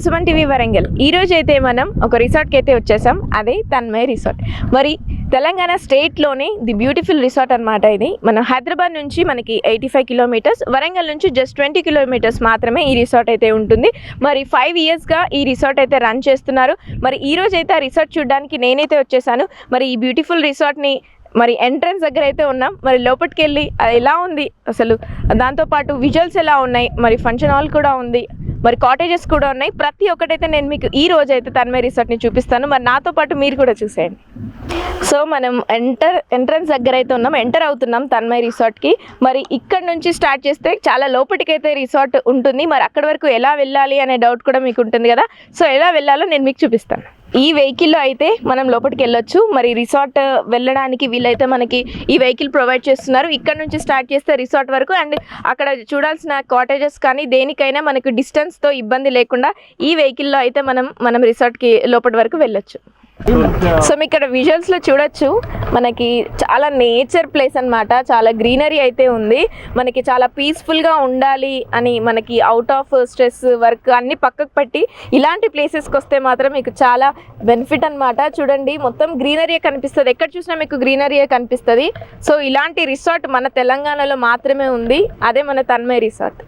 Suman TV Warangal. ఈ రోజు అయితే మనం ఒక రిసార్ట్కి అయితే వచ్చేసాం, అదే తన్మయ రిసార్ట్. మరి తెలంగాణ స్టేట్లోనే ది బ్యూటిఫుల్ రిసార్ట్ అనమాట. ఇది మనం హైదరాబాద్ నుంచి మనకి 85 కిలోమీటర్స్, వరంగల్ నుంచి జస్ట్ 20 కిలోమీటర్స్ మాత్రమే ఈ రిసార్ట్ అయితే ఉంటుంది. మరి 5 ఇయర్స్గా ఈ రిసార్ట్ అయితే రన్ చేస్తున్నారు. మరి ఈ రోజు అయితే ఆ రిసార్ట్ చూడడానికి నేనైతే వచ్చేసాను. మరి ఈ బ్యూటిఫుల్ రిసార్ట్ని మరి ఎంట్రన్స్ దగ్గర అయితే ఉన్నాం. మరి లోపలికి వెళ్ళి అది ఎలా ఉంది అసలు, దాంతోపాటు విజువల్స్ ఎలా ఉన్నాయి, మరి ఫంక్షన్ హాల్ కూడా ఉంది, మరి కాటేజెస్ కూడా ఉన్నాయి. ప్రతి ఒక్కటైతే నేను మీకు ఈ రోజు అయితే తన్మయ రిసార్ట్ని చూపిస్తాను. మరి నాతో పాటు మీరు కూడా చూసేయండి. సో మనం ఎంట్రన్స్ దగ్గర అయితే ఉన్నాం, ఎంటర్ అవుతున్నాం తన్మయ రిసార్ట్కి. మరి ఇక్కడ నుంచి స్టార్ట్ చేస్తే చాలా లోపలికైతే రిసార్ట్ ఉంటుంది. మరి అక్కడి వరకు ఎలా వెళ్ళాలి అనే డౌట్ కూడా మీకు ఉంటుంది కదా. సో ఎలా వెళ్ళాలో నేను మీకు చూపిస్తాను. ఈ వెహికల్లో అయితే మనం లోపలికి వెళ్ళొచ్చు. మరి రిసార్ట్ వెళ్ళడానికి వీళ్ళైతే మనకి ఈ వెహికల్ ప్రొవైడ్ చేస్తున్నారు. ఇక్కడ నుంచి స్టార్ట్ చేస్తే రిసార్ట్ వరకు, అండ్ అక్కడ చూడాల్సిన కాటేజెస్ కానీ దేనికైనా మనకు డిస్టెన్స్తో ఇబ్బంది లేకుండా ఈ వెహికల్లో అయితే మనం రిసార్ట్కి లోపలి వరకు వెళ్ళొచ్చు. సో మీకు ఇక్కడ విజువల్స్లో చూడొచ్చు, మనకి చాలా నేచర్ ప్లేస్ అనమాట. చాలా గ్రీనరీ అయితే ఉంది. మనకి చాలా పీస్ఫుల్గా ఉండాలి అని మనకి అవుట్ ఆఫ్ స్ట్రెస్ వర్క్ అన్నీ పక్కకు పెట్టి ఇలాంటి ప్లేసెస్కి వస్తే మాత్రం మీకు చాలా బెనిఫిట్ అనమాట. చూడండి, మొత్తం గ్రీనరీయే కనిపిస్తుంది, ఎక్కడ చూసినా మీకు గ్రీనరీయే కనిపిస్తుంది. సో ఇలాంటి రిసార్ట్ మన తెలంగాణలో మాత్రమే ఉంది, అదే మన తన్మయ రిసార్ట్.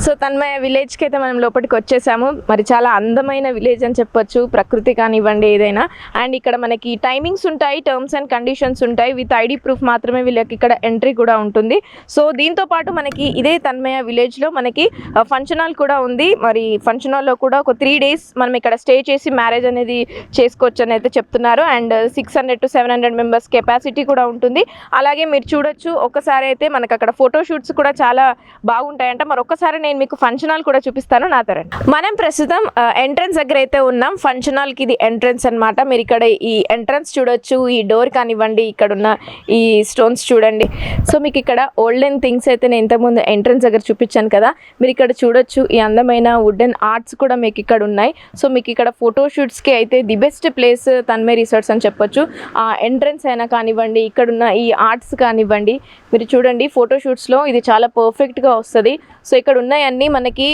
సో తన్మయ విలేజ్కి అయితే మనం లోపలికి వచ్చేసాము. మరి చాలా అందమైన విలేజ్ అని చెప్పొచ్చు, ప్రకృతి కానివ్వండి ఏదైనా. అండ్ ఇక్కడ మనకి టైమింగ్స్ ఉంటాయి, టర్మ్స్ అండ్ కండిషన్స్ ఉంటాయి. విత్ ఐడి ప్రూఫ్ మాత్రమే వీళ్ళకి ఇక్కడ ఎంట్రీ కూడా ఉంటుంది. సో దీంతో పాటు మనకి ఇదే తన్మయ విలేజ్లో మనకి ఫంక్షన్ హాల్ కూడా ఉంది. మరి ఫంక్షన్ హాల్లో కూడా ఒక 3 days మనం ఇక్కడ స్టే చేసి మ్యారేజ్ అనేది చేసుకోవచ్చు అని అయితే చెప్తున్నారు. అండ్ 600 to 700 మెంబర్స్ కెపాసిటీ కూడా ఉంటుంది. అలాగే మీరు చూడొచ్చు, ఒక్కసారి అయితే మనకు అక్కడ ఫోటోషూట్స్ కూడా చాలా బాగుంటాయంట. మరి ఒక్కసారి నేను మీకు ఫంక్షన్ హాల్ కూడా చూపిస్తాను నా తరం. మనం ప్రస్తుతం ఎంట్రన్స్ దగ్గర అయితే ఉన్నాం. ఫంక్షన్ హాల్కి ఇది ఎంట్రన్స్ అనమాట. మీరు ఇక్కడ ఈ ఎంట్రన్స్ చూడొచ్చు, ఈ డోర్ కానివ్వండి, ఇక్కడ ఉన్న ఈ స్టోన్స్ చూడండి. సో మీకు ఇక్కడ ఓల్డెన్ థింగ్స్ అయితే నేను ఇంతకుముందు ఎంట్రన్స్ దగ్గర చూపించాను కదా, మీరు ఇక్కడ చూడొచ్చు ఈ అందమైన వుడెన్ ఆర్ట్స్ కూడా మీకు ఇక్కడ ఉన్నాయి. సో మీకు ఇక్కడ ఫోటోషూట్స్కి అయితే the best place Tanmaya resorts అని చెప్పొచ్చు. ఆ ఎంట్రన్స్ అయినా కానివ్వండి, ఇక్కడున్న ఈ ఆర్ట్స్ కానివ్వండి, మీరు చూడండి ఫోటోషూట్స్లో ఇది చాలా పర్ఫెక్ట్గా వస్తుంది. సో ఇక్కడ ఉన్నాయన్నీ మనకి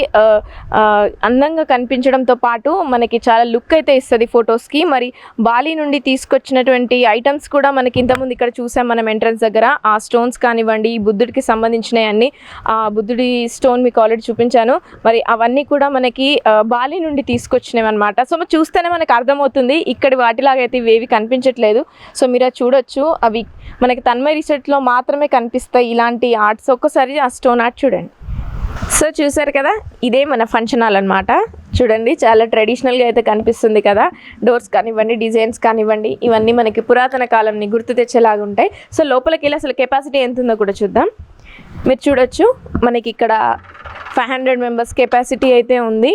అందంగా కనిపించడంతో పాటు మనకి చాలా లుక్ అయితే ఇస్తుంది ఫొటోస్కి. మరి బాలి నుండి తీసుకొచ్చినటువంటి ఐటమ్స్ కూడా మనకి ఇంతకుముందు ఇక్కడ చూసాం మనం ఎంట్రన్స్ దగ్గర. ఆ స్టోన్స్ కానివ్వండి, బుద్ధుడికి సంబంధించినవి అన్నీ, ఆ బుద్ధుడి స్టోన్ మీకు ఆల్రెడీ చూపించాను. మరి అవన్నీ కూడా మనకి బాలి నుండి తీసుకొచ్చినవి అనమాట. సో చూస్తేనే మనకు అర్థమవుతుంది, ఇక్కడ వాటిలాగా అయితే ఇవేవి కనిపించట్లేదు. సో మీరు అది చూడొచ్చు, అవి మనకి తన్మయ రిసార్ట్లో మాత్రమే కనిపిస్తాయి ఇలాంటి ఆర్ట్స్. ఒక్కసారి ఆ స్టోన్ ఆర్ట్ చూడండి. సో చూసారు కదా, ఇదే మన ఫంక్షన్ హాల్ అనమాట. చూడండి, చాలా ట్రెడిషనల్గా అయితే కనిపిస్తుంది కదా. డోర్స్ కానివ్వండి, డిజైన్స్ కానివ్వండి, ఇవన్నీ మనకి పురాతన కాలంని గుర్తు తెచ్చేలాగా ఉంటాయి. సో లోపలికి వెళ్ళి అసలు కెపాసిటీ ఎంత ఉందో కూడా చూద్దాం. మీరు చూడొచ్చు, మనకి ఇక్కడ 500 మెంబర్స్ కెపాసిటీ అయితే ఉంది.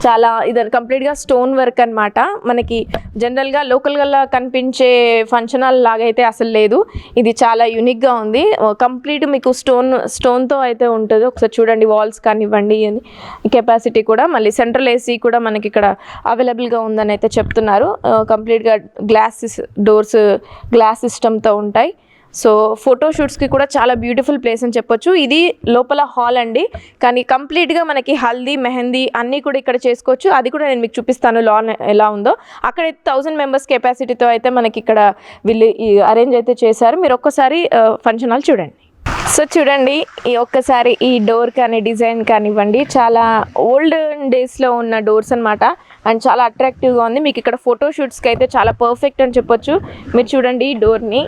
చాలా ఇది కంప్లీట్గా స్టోన్ వర్క్ అనమాట. మనకి జనరల్గా లోకల్గా కనిపించే ఫంక్షన్ హాల్ లాగా అయితే అసలు లేదు, ఇది చాలా యూనిక్గా ఉంది. కంప్లీట్ మీకు స్టోన్తో అయితే ఉంటుంది. ఒకసారి చూడండి, వాల్స్ కానివ్వండి, కెపాసిటీ కూడా. మళ్ళీ సెంట్రల్ ఏసీ కూడా మనకి ఇక్కడ అవైలబుల్గా ఉందని అయితే చెప్తున్నారు. కంప్లీట్గా డోర్స్ గ్లాస్ సిస్టమ్తో ఉంటాయి. సో ఫోటోషూట్స్కి కూడా చాలా బ్యూటిఫుల్ ప్లేస్ అని చెప్పొచ్చు. ఇది లోపల హాల్ అండి, కానీ కంప్లీట్గా మనకి హల్దీ, మెహందీ అన్నీ కూడా ఇక్కడ చేసుకోవచ్చు. అది కూడా నేను మీకు చూపిస్తాను లాన్ ఎలా ఉందో. అక్కడ 1000 మెంబర్స్ కెపాసిటీతో అయితే మనకి ఇక్కడ వీళ్ళు అరేంజ్ అయితే చేశారు. మీరు ఒక్కసారి ఫంక్షన్ హాల్ చూడండి. సో చూడండి, ఈ ఒక్కసారి ఈ డోర్ కానీ డిజైన్ కానివ్వండి, చాలా ఓల్డ్ డేస్లో ఉన్న డోర్స్ అనమాట. అండ్ చాలా అట్రాక్టివ్గా ఉంది. మీకు ఇక్కడ ఫోటోషూట్స్కి అయితే చాలా పర్ఫెక్ట్ అని చెప్పొచ్చు. మీరు చూడండి ఈ డోర్ని,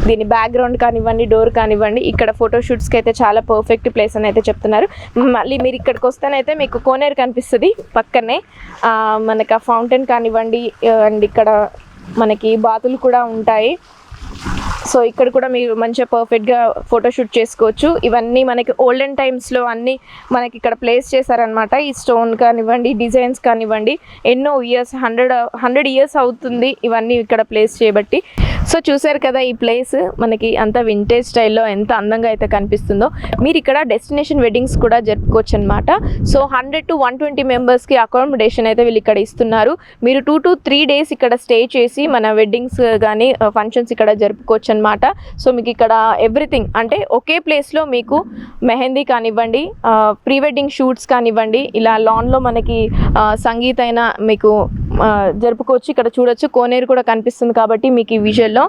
దీని బ్యాక్గ్రౌండ్ కానివ్వండి, డోర్ కానివ్వండి, ఇక్కడ ఫోటోషూట్స్కి అయితే చాలా పర్ఫెక్ట్ ప్లేస్ అని అయితే చెప్తున్నారు. మళ్ళీ మీరు ఇక్కడికి వస్తేనైతే మీకు కోనేరు కనిపిస్తుంది పక్కనే. మనకి ఆ ఫౌంటైన్ కానివ్వండి, అండ్ ఇక్కడ మనకి బాతులు కూడా ఉంటాయి. సో ఇక్కడ కూడా మీరు మంచిగా పర్ఫెక్ట్గా ఫోటోషూట్ చేసుకోవచ్చు. ఇవన్నీ మనకి ఓల్డెన్ టైమ్స్లో అన్నీ మనకి ఇక్కడ ప్లేస్ చేశారనమాట. ఈ స్టోన్ కానివ్వండి, డిజైన్స్ కానివ్వండి, ఎన్నో ఇయర్స్ 100 years అవుతుంది ఇవన్నీ ఇక్కడ ప్లేస్ చేయబట్టి. సో చూసారు కదా ఈ ప్లేస్ మనకి అంత వింటేజ్ స్టైల్లో ఎంత అందంగా అయితే కనిపిస్తుందో. మీరు ఇక్కడ డెస్టినేషన్ వెడ్డింగ్స్ కూడా జరుపుకోవచ్చు అనమాట. సో 100 to 120 మెంబర్స్కి అకామిడేషన్ అయితే వీళ్ళు ఇక్కడ ఇస్తున్నారు. మీరు 2 to 3 డేస్ ఇక్కడ స్టే చేసి మన వెడ్డింగ్స్ కానీ ఫంక్షన్స్ ఇక్కడ జరుపుకోవచ్చు అనమాట. సో మీకు ఇక్కడ ఎవ్రీథింగ్ అంటే ఒకే ప్లేస్లో మీకు మెహందీ కానివ్వండి, ప్రీ వెడ్డింగ్ షూట్స్ కానివ్వండి, ఇలా లాన్లో మనకి సంగీత్ అయినా మీకు జరుపుకోవచ్చు. ఇక్కడ చూడొచ్చు కోనేరు కూడా కనిపిస్తుంది కాబట్టి మీకు ఈ విజువల్లో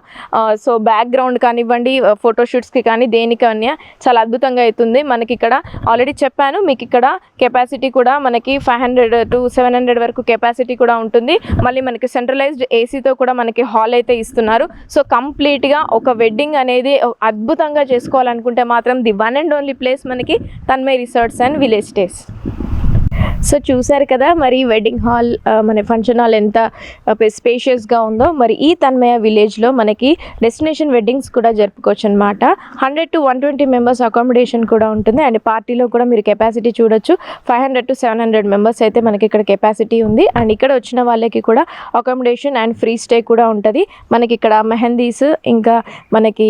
సో బ్యాక్గ్రౌండ్ కానివ్వండి, ఫోటోషూట్స్కి కానీ దేనికన్నా చాలా అద్భుతంగా అవుతుంది. మనకి ఇక్కడ ఆల్రెడీ చెప్పాను, మీకు ఇక్కడ కెపాసిటీ కూడా మనకి 500 to 700 వరకు కెపాసిటీ కూడా ఉంటుంది. మళ్ళీ మనకి సెంట్రలైజ్డ్ ఏసీతో కూడా మనకి హాల్ అయితే ఇస్తున్నారు. సో కంప్లీట్గా ఒక వెడ్డింగ్ అనేది అద్భుతంగా చేసుకోవాలనుకుంటే మాత్రం the one and only place మనకి Tanmay resorts and village stays. So చూసారు కదా మరి వెడ్డింగ్ హాల్ మన ఫంక్షన్ హాల్ ఎంత స్పేషియస్గా ఉందో. మరి ఈ తన్మయ విలేజ్లో మనకి డెస్టినేషన్ వెడ్డింగ్స్ కూడా జరుపుకోవచ్చు అనమాట. 100 to 120 మెంబర్స్ అకామిడేషన్ కూడా ఉంటుంది. అండ్ పార్టీలో కూడా మీరు కెపాసిటీ చూడొచ్చు. 500 to 700 మెంబర్స్ అయితే మనకి ఇక్కడ కెపాసిటీ ఉంది. అండ్ ఇక్కడ వచ్చిన వాళ్ళకి కూడా అకామిడేషన్ అండ్ ఫ్రీ స్టే కూడా ఉంటుంది. మనకి ఇక్కడ మెహందీస్ ఇంకా మనకి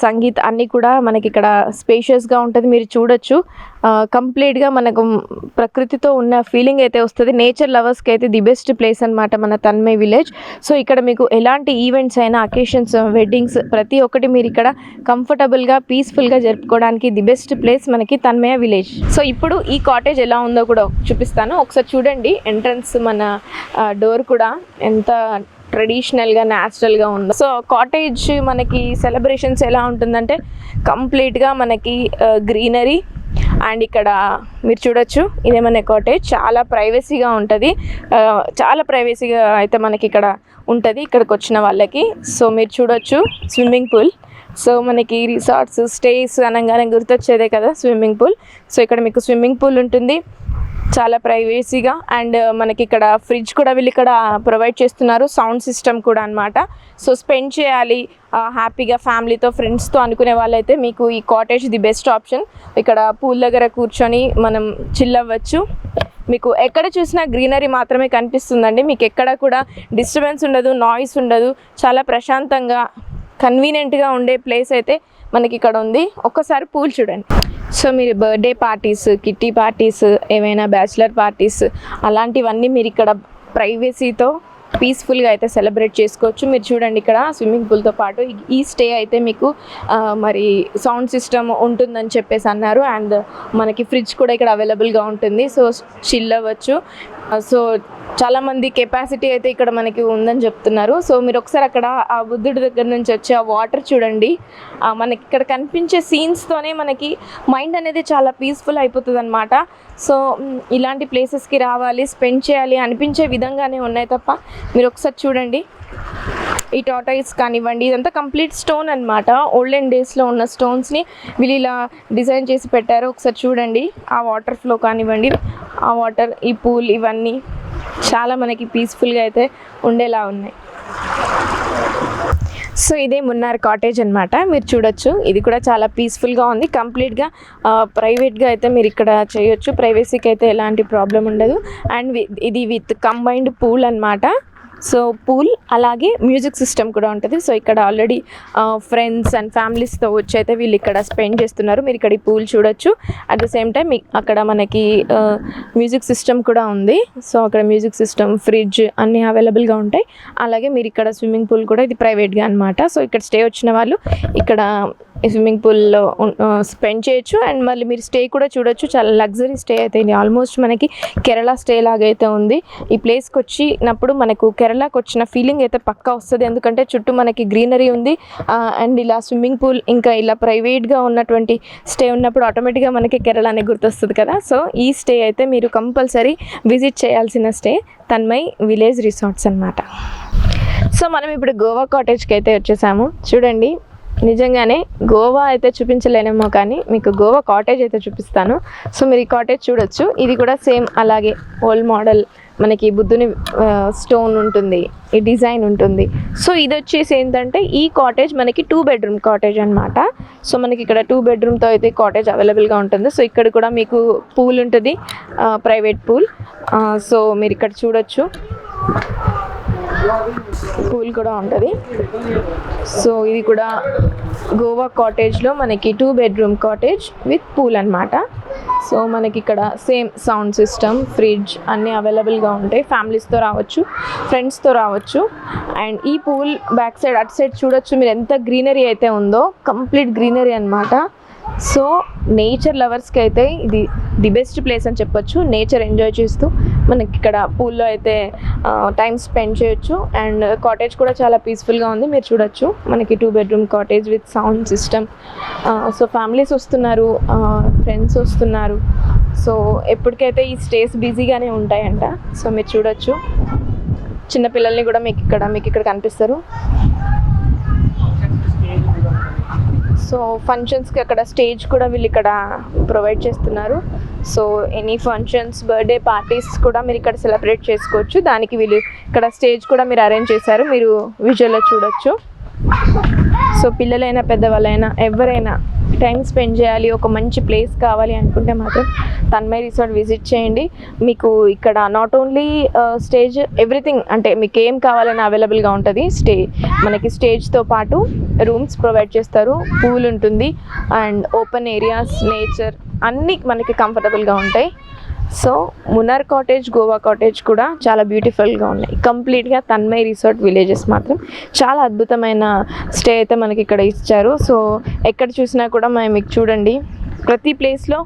సంగీత్ అన్నీ కూడా మనకి ఇక్కడ స్పేషియస్గా ఉంటుంది. మీరు చూడొచ్చు కంప్లీట్గా మనకు ప్రకృతితో ఉన్న ఫీలింగ్ అయితే వస్తుంది. నేచర్ లవర్స్కి అయితే ది బెస్ట్ ప్లేస్ అనమాట మన తన్మయ్ విలేజ్. సో ఇక్కడ మీకు ఎలాంటి ఈవెంట్స్ అయినా, అకేషన్స్, వెడ్డింగ్స్ ప్రతి ఒక్కటి మీరు ఇక్కడ కంఫర్టబుల్గా పీస్ఫుల్గా జరుపుకోవడానికి ది బెస్ట్ ప్లేస్ మనకి తన్మయ విలేజ్. సో ఇప్పుడు ఈ కాటేజ్ ఎలా ఉందో కూడా చూపిస్తాను. ఒకసారి చూడండి. ఎంట్రన్స్ మన డోర్ కూడా ఎంత ట్రెడిషనల్గా న్యాచురల్గా ఉందో. సో కాటేజ్ మనకి సెలబ్రేషన్స్ ఎలా ఉంటుందంటే కంప్లీట్గా మనకి గ్రీనరీ అండ్ ఇక్కడ మీరు చూడొచ్చు ఇదేమన్నా కాటేజ్ చాలా ప్రైవసీగా ఉంటుంది. చాలా ప్రైవసీగా అయితే మనకి ఇక్కడ ఉంటుంది ఇక్కడికి వచ్చిన వాళ్ళకి. సో మీరు చూడొచ్చు స్విమ్మింగ్ పూల్. సో మనకి రిసార్ట్స్ స్టేస్ అనగానే గుర్తొచ్చేదే కదా స్విమ్మింగ్ పూల్. సో ఇక్కడ మీకు స్విమ్మింగ్ పూల్ ఉంటుంది చాలా ప్రైవసీగా. అండ్ మనకి ఇక్కడ ఫ్రిడ్జ్ కూడా వీళ్ళు ఇక్కడ ప్రొవైడ్ చేస్తున్నారు. సౌండ్ సిస్టమ్ కూడా అనమాట. సో స్పెండ్ చేయాలి హ్యాపీగా ఫ్యామిలీతో, ఫ్రెండ్స్తో అనుకునే వాళ్ళైతే మీకు ఈ కాటేజ్ ది బెస్ట్ ఆప్షన్. ఇక్కడ పూల్ దగ్గర కూర్చొని మనం చిల్ అవ్వచ్చు. మీకు ఎక్కడ చూసినా గ్రీనరీ మాత్రమే కనిపిస్తుందండి. మీకు ఎక్కడ కూడా డిస్టర్బెన్స్ ఉండదు, నాయిస్ ఉండదు. చాలా ప్రశాంతంగా కన్వీనియంట్గా ఉండే ప్లేస్ అయితే మనకి ఇక్కడ ఉంది. ఒక్కసారి పూల్ చూడండి. సో మీరు బర్త్డే పార్టీస్, కిట్టి పార్టీస్, ఏమైనా బ్యాచిలర్ పార్టీస్ అలాంటివన్నీ మీరు ఇక్కడ ప్రైవసీతో పీస్ఫుల్గా అయితే సెలబ్రేట్ చేసుకోవచ్చు. మీరు చూడండి ఇక్కడ స్విమ్మింగ్ పూల్తో పాటు ఈ స్టే అయితే మీకు మరి సౌండ్ సిస్టమ్ ఉంటుందని చెప్పేసి అన్నారు. అండ్ మనకి ఫ్రిడ్జ్ కూడా ఇక్కడ అవైలబుల్గా ఉంటుంది. సో చిల్ అవ్వచ్చు. సో చాలామంది కెపాసిటీ అయితే ఇక్కడ మనకి ఉందని చెప్తున్నారు. సో మీరు ఒకసారి అక్కడ ఆ బుద్ధుడి దగ్గర నుంచి వచ్చే ఆ వాటర్ చూడండి. మనకి ఇక్కడ కనిపించే సీన్స్తోనే మనకి మైండ్ అనేది చాలా పీస్ఫుల్ అయిపోతుంది అనమాట. సో ఇలాంటి ప్లేసెస్కి రావాలి, స్పెండ్ చేయాలి అనిపించే విధంగానే ఉన్నాయి తప్ప మీరు ఒకసారి చూడండి. ఈ టాటాయిస్ కానివ్వండి, ఇదంతా కంప్లీట్ స్టోన్ అనమాట. ఓల్డెన్ డేస్లో ఉన్న స్టోన్స్ని వీళ్ళు ఇలా డిజైన్ చేసి పెట్టారు. ఒకసారి చూడండి. ఆ వాటర్ ఫ్లో కానివ్వండి, ఆ వాటర్, ఈ పూల్, ఇవన్నీ చాలా మనకి పీస్ఫుల్గా అయితే ఉండేలా ఉన్నాయి. సో ఇదే మున్నార్ కాటేజ్ అనమాట. మీరు చూడొచ్చు ఇది కూడా చాలా పీస్ఫుల్గా ఉంది. కంప్లీట్గా ప్రైవేట్గా అయితే మీరు ఇక్కడ చేయొచ్చు. ప్రైవసీకి అయితే ఎలాంటి ప్రాబ్లం ఉండదు. అండ్ ఇది విత్ కంబైన్డ్ పూల్ అనమాట. సో పూల్ అలాగే మ్యూజిక్ సిస్టమ్ కూడా ఉంటుంది. సో ఇక్కడ ఆల్రెడీ ఫ్రెండ్స్ అండ్ ఫ్యామిలీస్తో వచ్చి అయితే వీళ్ళు ఇక్కడ స్పెండ్ చేస్తున్నారు. మీరు ఇక్కడ ఈ పూల్ చూడొచ్చు. అట్ ద సేమ్ టైం అక్కడ మనకి మ్యూజిక్ సిస్టమ్ కూడా ఉంది. సో అక్కడ మ్యూజిక్ సిస్టమ్, ఫ్రిడ్జ్ అన్నీ అవైలబుల్గా ఉంటాయి. అలాగే మీరు ఇక్కడ స్విమ్మింగ్ పూల్ కూడా ఇది ప్రైవేట్గా అనమాట. సో ఇక్కడ స్టే వచ్చిన వాళ్ళు ఇక్కడ స్విమ్మింగ్ పూల్లో స్పెండ్ చేయొచ్చు. అండ్ మళ్ళీ మీరు స్టే కూడా చూడొచ్చు. చాలా లగ్జరీ స్టే అయితే ఇది. ఆల్మోస్ట్ మనకి కేరళ స్టే లాగైతే ఉంది. ఈ ప్లేస్కి వచ్చినప్పుడు మనకు కేరళకి వచ్చిన ఫీలింగ్ అయితే పక్కా వస్తుంది. ఎందుకంటే చుట్టూ మనకి గ్రీనరీ ఉంది. అండ్ ఇలా స్విమ్మింగ్ పూల్ ఇంకా ఇలా ప్రైవేట్గా ఉన్నటువంటి స్టే ఉన్నప్పుడు ఆటోమేటిక్గా మనకి కేరళ అనే గుర్తొస్తుంది కదా. సో ఈ స్టే అయితే మీరు కంపల్సరీ విజిట్ చేయాల్సిన స్టే తన్మయ్ విలేజ్ రిసార్ట్స్ అనమాట. సో మనం ఇప్పుడు గోవా కాటేజ్కి అయితే వచ్చేసాము. చూడండి నిజంగానే గోవా అయితే చూపించలేనేమో కానీ మీకు గోవా కాటేజ్ అయితే చూపిస్తాను. సో మీరు ఈ కాటేజ్ చూడొచ్చు. ఇది కూడా సేమ్ అలాగే ఓల్డ్ మోడల్ మనకి బుద్ధుని స్టోన్ ఉంటుంది, ఈ డిజైన్ ఉంటుంది. సో ఇది వచ్చేసి ఏంటంటే ఈ కాటేజ్ మనకి 2 bedroom కాటేజ్ అనమాట. సో మనకి ఇక్కడ 2 bedroomతో అయితే కాటేజ్ అవైలబుల్గా ఉంటుంది. సో ఇక్కడ కూడా మీకు పూల్ ఉంటుంది, ప్రైవేట్ పూల్. సో మీరు ఇక్కడ చూడొచ్చు. పూల్ కూడా ఉంటుంది. సో ఇది కూడా గోవా కాటేజ్లో మనకి 2 బెడ్రూమ్ కాటేజ్ విత్ పూల్ అనమాట. సో మనకి ఇక్కడ సేమ్ సౌండ్ సిస్టమ్, ఫ్రిడ్జ్ అన్నీ అవైలబుల్గా ఉంటాయి. ఫ్యామిలీస్తో రావచ్చు, ఫ్రెండ్స్తో రావచ్చు. అండ్ ఈ పూల్ బ్యాక్ సైడ్ అటు సైడ్ చూడొచ్చు మీరు ఎంత గ్రీనరీ అయితే ఉందో, కంప్లీట్ గ్రీనరీ అనమాట. సో నేచర్ లవర్స్కి అయితే ఇది ది బెస్ట్ ప్లేస్ అని చెప్పొచ్చు. నేచర్ ఎంజాయ్ చేస్తూ మనకి ఇక్కడ పూల్లో అయితే టైం స్పెండ్ చేయొచ్చు. అండ్ కాటేజ్ కూడా చాలా పీస్ఫుల్గా ఉంది, మీరు చూడొచ్చు. మనకి 2 bedroom cottage with sound system. So families వస్తున్నారు, ఫ్రెండ్స్ వస్తున్నారు. సో ఎప్పటికైతే ఈ స్టేస్ బిజీగానే ఉంటాయంట. సో మీరు చూడొచ్చు, చిన్నపిల్లల్ని కూడా మీకు ఇక్కడ కనిపిస్తారు. సో ఫంక్షన్స్కి అక్కడ స్టేజ్ కూడా వీళ్ళు ఇక్కడ ప్రొవైడ్ చేస్తున్నారు. So any functions, birthday parties కూడా మీరు ఇక్కడ సెలబ్రేట్ చేసుకోవచ్చు. దానికి వీళ్ళు ఇక్కడ స్టేజ్ కూడా మీరు అరేంజ్ చేశారు, మీరు విజువల్లో చూడొచ్చు. సో పిల్లలైనా పెద్దవాళ్ళైనా ఎవరైనా టైం స్పెండ్ చేయాలి, ఒక మంచి ప్లేస్ కావాలి అనుకుంటే మాత్రం తన్మయ్ రిసార్ట్ విజిట్ చేయండి. మీకు ఇక్కడ నాట్ ఓన్లీ స్టేజ్, ఎవ్రీథింగ్ అంటే మీకు ఏం కావాలని అవైలబుల్గా ఉంటుంది. మనకి స్టేజ్తో పాటు రూమ్స్ ప్రొవైడ్ చేస్తారు, పూల్ ఉంటుంది, అండ్ ఓపెన్ ఏరియాస్, నేచర్ అన్నీ మనకి కంఫర్టబుల్గా ఉంటాయి. So Munnar cottage, Goa cottage కూడా చాలా బ్యూటిఫుల్గా ఉన్నాయి. కంప్లీట్గా తన్మయ్ రిసార్ట్ విలేజెస్ మాత్రం చాలా అద్భుతమైన స్టే అయితే మనకి ఇక్కడ ఇచ్చారు. సో ఎక్కడ చూసినా కూడా మీకు చూడండి, ప్రతి ప్లేస్లో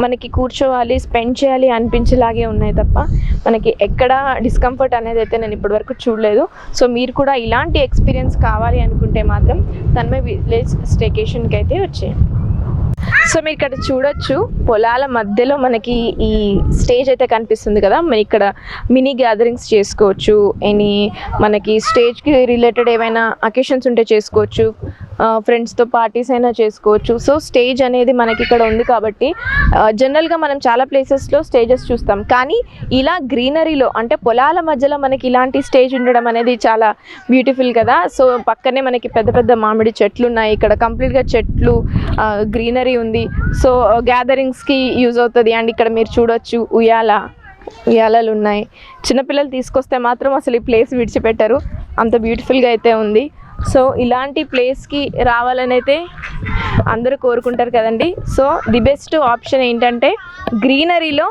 మనకి కూర్చోవాలి, స్పెండ్ చేయాలి అనిపించేలాగే ఉన్నాయి తప్ప మనకి ఎక్కడ డిస్కంఫర్ట్ అనేది అయితే నేను ఇప్పటివరకు చూడలేదు. సో మీరు కూడా ఇలాంటి ఎక్స్పీరియన్స్ కావాలి అనుకుంటే మాత్రం తన్మయ్ విలేజ్ స్టేకేషన్కి అయితే వచ్చేయండి. సో మీరు ఇక్కడ చూడొచ్చు, పొలాల మధ్యలో మనకి ఈ స్టేజ్ అయితే కనిపిస్తుంది కదా. మరి ఇక్కడ మినీ గ్యాదరింగ్స్ చేసుకోవచ్చు, మనకి స్టేజ్కి రిలేటెడ్ ఏమైనా అకేషన్స్ ఉంటే చేసుకోవచ్చు, ఫ్రెండ్స్తో పార్టీస్ అయినా చేసుకోవచ్చు. సో స్టేజ్ అనేది మనకి ఇక్కడ ఉంది కాబట్టి జనరల్గా మనం చాలా ప్లేసెస్లో స్టేజెస్ చూస్తాం, కానీ ఇలా గ్రీనరీలో అంటే పొలాల మధ్యలో మనకి ఇలాంటి స్టేజ్ ఉండడం అనేది చాలా బ్యూటిఫుల్ కదా. సో పక్కనే మనకి పెద్ద పెద్ద మామిడి చెట్లు ఉన్నాయి, ఇక్కడ కంప్లీట్గా చెట్లు, గ్రీనరీ ఉంది. సో గ్యాదరింగ్స్కి యూజ్ అవుతుంది. అండ్ ఇక్కడ మీరు చూడొచ్చు ఉయ్యాలలు ఉన్నాయి. చిన్నపిల్లలు తీసుకొస్తే మాత్రం అసలు ఈ ప్లేస్ విడిచిపెట్టరు, అంత బ్యూటిఫుల్గా అయితే ఉంది. సో ఇలాంటి ప్లేస్కి రావాలని అయితే అందరూ కోరుకుంటారు కదండి. సో ది బెస్ట్ ఆప్షన్ ఏంటంటే గ్రీనరీలో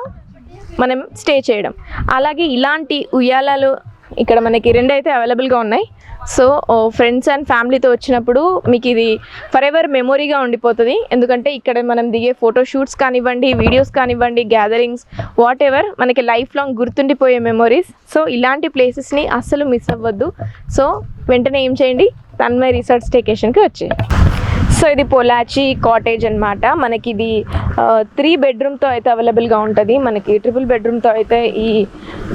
మనం స్టే చేయడం. అలాగే ఇలాంటి ఉయ్యాలలు ఇక్కడ మనకి 2 అయితే అవైలబుల్గా ఉన్నాయి. సో ఫ్రెండ్స్ అండ్ ఫ్యామిలీతో వచ్చినప్పుడు మీకు ఇది ఫర్ ఎవర్ మెమొరీగా ఉండిపోతుంది. ఎందుకంటే ఇక్కడ మనం దిగే ఫోటోషూట్స్ కానివ్వండి, వీడియోస్ కానివ్వండి, గ్యాదరింగ్స్, వాట్ ఎవర్ మనకి లైఫ్ లాంగ్ గుర్తుండిపోయే మెమొరీస్. సో ఇలాంటి ప్లేసెస్ని అస్సలు మిస్ అవ్వద్దు. సో వెంటనే ఏం చేయండి, తన్మయ్ రిసార్ట్ స్టేకేషన్కి వచ్చేయండి. సో ఇది పొలాచి కాటేజ్ అనమాట. మనకి ఇది 3 బెడ్రూమ్తో అయితే అవైలబుల్గా ఉంటుంది. మనకి 3 బెడ్రూమ్తో అయితే ఈ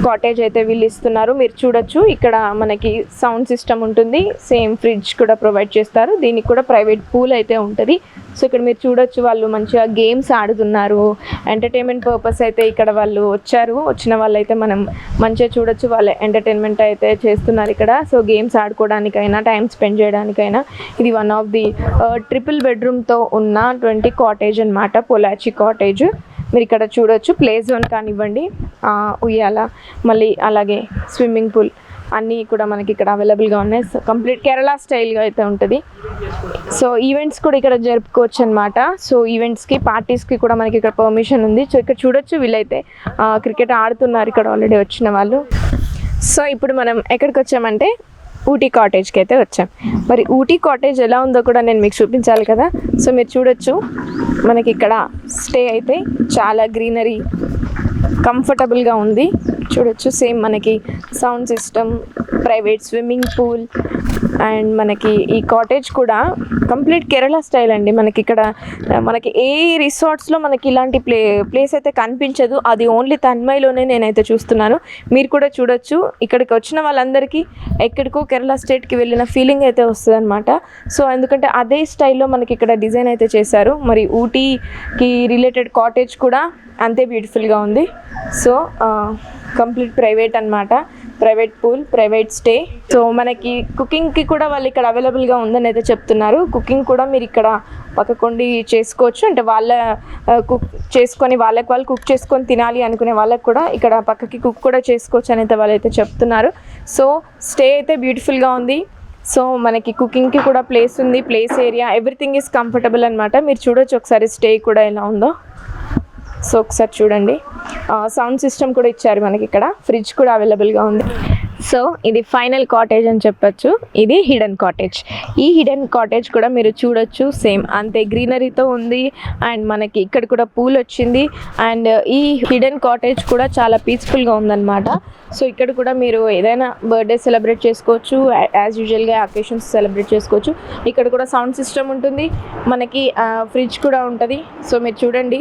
కాటేజ్ అయితే వీళ్ళు ఇస్తున్నారు. మీరు చూడొచ్చు, ఇక్కడ మనకి సౌండ్ సిస్టమ్ ఉంటుంది, సేమ్ ఫ్రిడ్జ్ కూడా ప్రొవైడ్ చేస్తారు. దీనికి కూడా ప్రైవేట్ పూల్ అయితే ఉంటుంది. సో ఇక్కడ మీరు చూడొచ్చు, వాళ్ళు మంచిగా గేమ్స్ ఆడుతున్నారు. ఎంటర్టైన్మెంట్ పర్పస్ అయితే ఇక్కడ వాళ్ళు వచ్చిన వాళ్ళైతే మనం మంచిగా చూడొచ్చు, వాళ్ళు ఎంటర్టైన్మెంట్ అయితే చేస్తున్నారు ఇక్కడ. సో గేమ్స్ ఆడుకోవడానికైనా, టైం స్పెండ్ చేయడానికైనా ఇది వన్ ఆఫ్ ది 3 బెడ్రూమ్తో ఉన్న 20 కాటేజ్ అనమాట, పొలాచి కాటేజ్. మీరు ఇక్కడ చూడొచ్చు, ప్లే జోన్ కానివ్వండి, ఉయ్యాల, మళ్ళీ అలాగే స్విమ్మింగ్ పూల్ అన్నీ కూడా మనకి ఇక్కడ అవైలబుల్గా ఉన్నాయి. సో కంప్లీట్ కేరళ స్టైల్గా అయితే ఉంటుంది. సో ఈవెంట్స్ కూడా ఇక్కడ జరుపుకోవచ్చు అనమాట. సో ఈవెంట్స్కి, పార్టీస్కి కూడా మనకి ఇక్కడ పర్మిషన్ ఉంది. సో ఇక్కడ చూడొచ్చు, వీళ్ళైతే క్రికెట్ ఆడుతున్నారు ఇక్కడ ఆల్రెడీ వచ్చిన వాళ్ళు. సో ఇప్పుడు మనం ఎక్కడికి వచ్చామంటే ఊటీ కాటేజ్కి అయితే వచ్చాం. మరి ఊటీ కాటేజ్ ఎలా ఉందో కూడా నేను మీకు చూపించాలి కదా. సో మీరు చూడొచ్చు, మనకి ఇక్కడ స్టే అయితే చాలా గ్రీనరీ, కంఫర్టబుల్గా ఉంది. చూడొచ్చు, సేమ్ మనకి sound system, private swimming pool, and మనకి ఈ కాటేజ్ కూడా కంప్లీట్ కేరళ స్టైల్ అండి. మనకి ఇక్కడ మనకి ఏ రిసార్ట్స్లో మనకి ఇలాంటి ప్లేస్ అయితే కనిపించదు. అది ఓన్లీ తన్మయ్లోనే నేనైతే చూస్తున్నాను. మీరు కూడా చూడొచ్చు, ఇక్కడికి వచ్చిన వాళ్ళందరికీ ఎక్కడికో కేరళ స్టేట్కి వెళ్ళిన ఫీలింగ్ అయితే వస్తుంది అనమాట. సో ఎందుకంటే అదే స్టైల్లో మనకి ఇక్కడ డిజైన్ అయితే చేశారు. మరి ఊటీకి రిలేటెడ్ కాటేజ్ కూడా అంతే బ్యూటిఫుల్గా ఉంది. సో కంప్లీట్ ప్రైవేట్ అనమాట. Private pool, private stay. So మనకి కుకింగ్కి కూడా వాళ్ళు ఇక్కడ అవైలబుల్గా ఉందని అయితే చెప్తున్నారు. కుకింగ్ కూడా మీరు ఇక్కడ పక్కకుండి చేసుకోవచ్చు. అంటే వాళ్ళ కుక్ చేసుకొని వాళ్ళు కుక్ చేసుకొని తినాలి అనుకునే వాళ్ళకి కూడా ఇక్కడ పక్కకి కుక్ కూడా చేసుకోవచ్చు అని అయితే వాళ్ళైతే చెప్తున్నారు. సో స్టే అయితే బ్యూటిఫుల్గా ఉంది. సో మనకి కుకింగ్కి కూడా ప్లేస్ ఉంది, place area everything is comfortable అనమాట. మీరు చూడొచ్చు ఒకసారి స్టే కూడా ఎలా ఉందో. సో ఒకసారి చూడండి, సౌండ్ సిస్టమ్ కూడా ఇచ్చారు మనకి. ఇక్కడ ఫ్రిడ్జ్ కూడా అవైలబుల్గా ఉంది. సో ఇది ఫైనల్ కాటేజ్ అని చెప్పొచ్చు. ఇది హిడెన్ కాటేజ్. ఈ హిడెన్ కాటేజ్ కూడా మీరు చూడొచ్చు, సేమ్ అంతే గ్రీనరీతో ఉంది. అండ్ మనకి ఇక్కడ కూడా పూల్ వచ్చింది. అండ్ ఈ హిడెన్ కాటేజ్ కూడా చాలా పీస్ఫుల్గా ఉందన్నమాట. సో ఇక్కడ కూడా మీరు ఏదైనా బర్త్డే సెలబ్రేట్ చేసుకోవచ్చు, యాజ్ యూజువల్గా అకేషన్స్ సెలబ్రేట్ చేసుకోవచ్చు. ఇక్కడ కూడా సౌండ్ సిస్టమ్ ఉంటుంది, మనకి ఫ్రిడ్జ్ కూడా ఉంటుంది. సో మీరు చూడండి,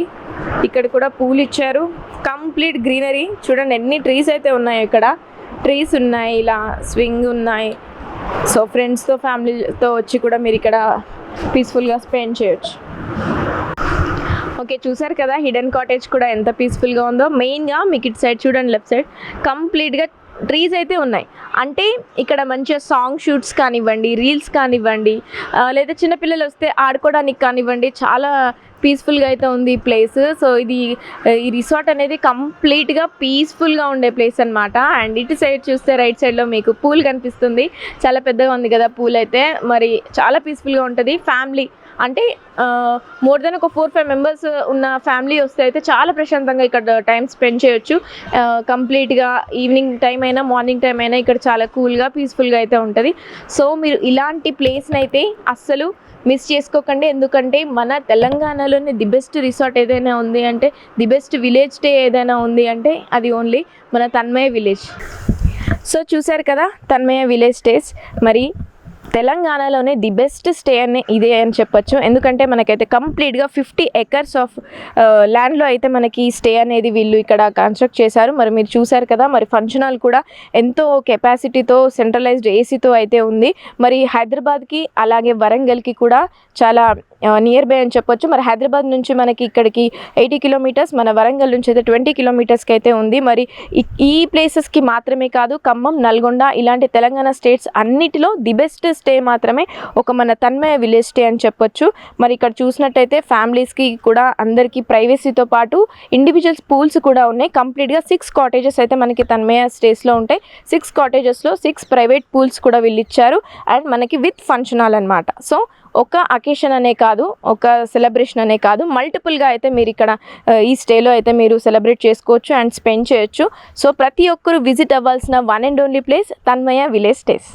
ఇక్కడ కూడా పూల్ ఇచ్చారు, కంప్లీట్ గ్రీనరీ. చూడండి ఎన్ని ట్రీస్ అయితే ఉన్నాయి, ఇక్కడ ట్రీస్ ఉన్నాయి, ఇలా స్వింగ్ ఉన్నాయి. సో ఫ్రెండ్స్తో ఫ్యామిలీతో వచ్చి కూడా మీరు ఇక్కడ పీస్ఫుల్గా స్పెండ్ చేయొచ్చు. ఓకే, చూసారు కదా హిడెన్ కాటేజ్ కూడా ఎంత పీస్ఫుల్గా ఉందో. మెయిన్గా మీకు ఇటు సైడ్ చూడండి, లెఫ్ట్ సైడ్ కంప్లీట్గా ట్రీస్ అయితే ఉన్నాయి. అంటే ఇక్కడ మంచిగా సాంగ్ షూట్స్ కానివ్వండి, రీల్స్ కానివ్వండి, లేదా చిన్నపిల్లలు వస్తే ఆడుకోవడానికి కానివ్వండి, చాలా పీస్ఫుల్గా అయితే ఉంది ఈ ప్లేస్. సో ఈ రిసార్ట్ అనేది కంప్లీట్గా పీస్ఫుల్గా ఉండే ప్లేస్ అనమాట. అండ్ ఇటు సైడ్ చూస్తే రైట్ సైడ్లో మీకు పూల్ కనిపిస్తుంది. చాలా పెద్దగా ఉంది కదా పూల్ అయితే, మరి చాలా పీస్ఫుల్గా ఉంటుంది. ఫ్యామిలీ అంటే మోర్ దెన్ ఒక 4-5 మెంబర్స్ ఉన్న ఫ్యామిలీ వస్తే అయితే చాలా ప్రశాంతంగా ఇక్కడ టైం స్పెండ్ చేయొచ్చు. కంప్లీట్గా ఈవినింగ్ టైం అయినా మార్నింగ్ టైం అయినా ఇక్కడ చాలా కూల్గా పీస్ఫుల్గా అయితే ఉంటుంది. సో మీరు ఇలాంటి ప్లేస్ని అయితే అస్సలు మిస్ చేసుకోకండి. ఎందుకంటే మన తెలంగాణలోనే ది బెస్ట్ రిసార్ట్ ఏదైనా ఉంది అంటే, ది బెస్ట్ విలేజ్ స్టే ఏదైనా ఉంది అంటే అది ఓన్లీ మన తన్మయ విలేజ్. సో చూసారు కదా తన్మయ విలేజ్ స్టేస్. మరి తెలంగాణలోనే ది బెస్ట్ స్టే ఇదే అని చెప్పొచ్చు. ఎందుకంటే మనకైతే కంప్లీట్గా 50 acres ఆఫ్ ల్యాండ్లో అయితే మనకి స్టే అనేది వీళ్ళు ఇక్కడ కన్స్ట్రక్ట్ చేశారు. మరి మీరు చూసారు కదా, మరి ఫంక్షన్ హాల్ కూడా ఎంతో కెపాసిటీతో సెంట్రలైజ్డ్ ఏసీతో అయితే ఉంది. మరి హైదరాబాద్కి అలాగే వరంగల్కి కూడా చాలా నియర్ బై అని చెప్పొచ్చు. మరి హైదరాబాద్ నుంచి మనకి ఇక్కడికి 80 kilometers, మన వరంగల్ నుంచి అయితే 20 kilometersకి అయితే ఉంది. మరి ఈ ప్లేసెస్కి మాత్రమే కాదు, ఖమ్మం, నల్గొండ ఇలాంటి తెలంగాణ స్టేట్స్ అన్నిటిలో ది బెస్ట్ స్టే మాత్రమే ఒక మన తన్మయ విలేజ్ స్టే అని చెప్పొచ్చు. మరి ఇక్కడ చూసినట్టయితే ఫ్యామిలీస్కి కూడా అందరికీ ప్రైవసీతో పాటు ఇండివిజువల్స్ పూల్స్ కూడా ఉన్నాయి. కంప్లీట్గా 6 cottages అయితే మనకి తన్మయ స్టేస్లో ఉంటాయి. 6 cottagessలో 6 ప్రైవేట్ పూల్స్ కూడా వీళ్ళు ఇచ్చారు. అండ్ మనకి విత్ ఫంక్షన్ హాల్ అనమాట. సో ఒక అకేషన్ అనే కాదు, ఒక సెలబ్రేషన్ అనే కాదు, మల్టిపుల్గా అయితే మీరు ఇక్కడ ఈ స్టేలో అయితే మీరు సెలబ్రేట్ చేసుకోవచ్చు అండ్ స్పెండ్ చేయొచ్చు. సో ప్రతి ఒక్కరు విజిట్ అవ్వాల్సిన one and only place Tanmaya village stays.